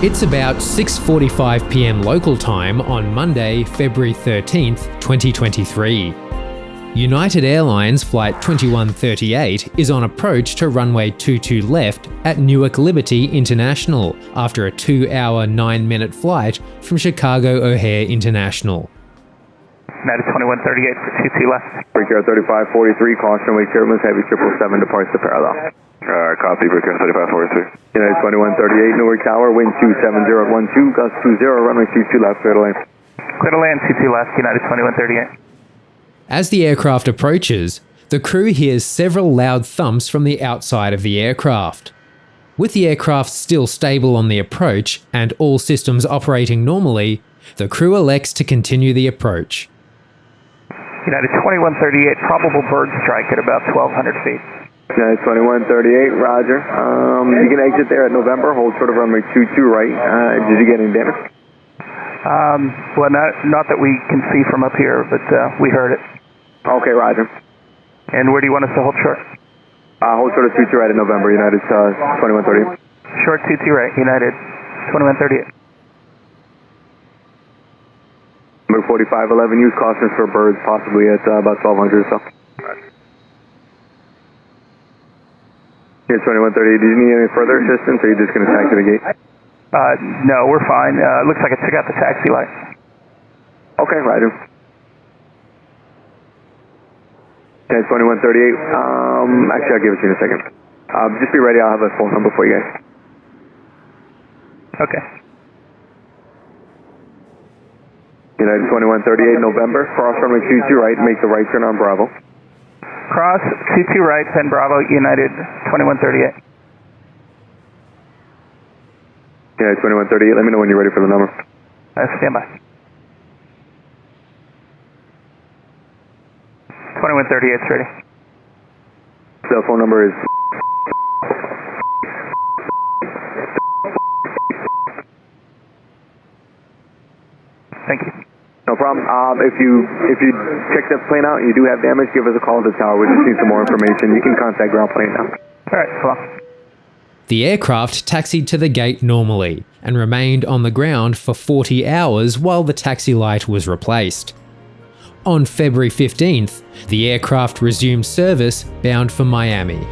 It's about 6:45 p.m. local time on Monday, February 13th, 2023. United Airlines Flight 2138 is on approach to runway 22 left at Newark Liberty International after a 2-hour 9-minute flight from Chicago O'Hare International. United 2138 for 22 left. Brickyard 3543, caution, wake turbulence, heavy 777 departs to parallel. Copy, Brickyard 3543. United 2138, Newark Tower, wind 270 at 12, gust 20, runway 22 left, clear to land. Clear to land, 22 left, United 2138. As the aircraft approaches, the crew hears several loud thumps from the outside of the aircraft. With the aircraft still stable on the approach and all systems operating normally, the crew elects to continue the approach. United 2138, probable bird strike at about 1,200 feet. United 2138, roger. You can exit there at November, hold short of runway 22 right. Did you get any damage? Well, not that we can see from up here, but we heard it. Okay, roger. And where do you want us to hold short? Hold short of 22 right at November, United 2138. Short 22 right, United 2138. Number 4511, use caution for birds, possibly at about 1,200 or so. Here, 2138, did you need any further assistance, or are you just going to taxi the gate? No, we're fine. Looks like I took out the taxi light. Okay, roger. Okay, 2138, actually I'll give it to you in a second. Just be ready, I'll have a phone number for you guys. Okay. United 2138, November, cross runway 22 right, make the right turn on Bravo. Cross 22 right, Penn Bravo, United 2138. United 2138, let me know when you're ready for the number. Stand by. 2138's ready. Cell phone number is... Thank you. No problem. If you check that plane out and you do have damage, give us a call at the tower. We just need some more information. You can contact ground plane now. All right, come on. The aircraft taxied to the gate normally and remained on the ground for 40 hours while the taxi light was replaced. On February 15th, the aircraft resumed service bound for Miami.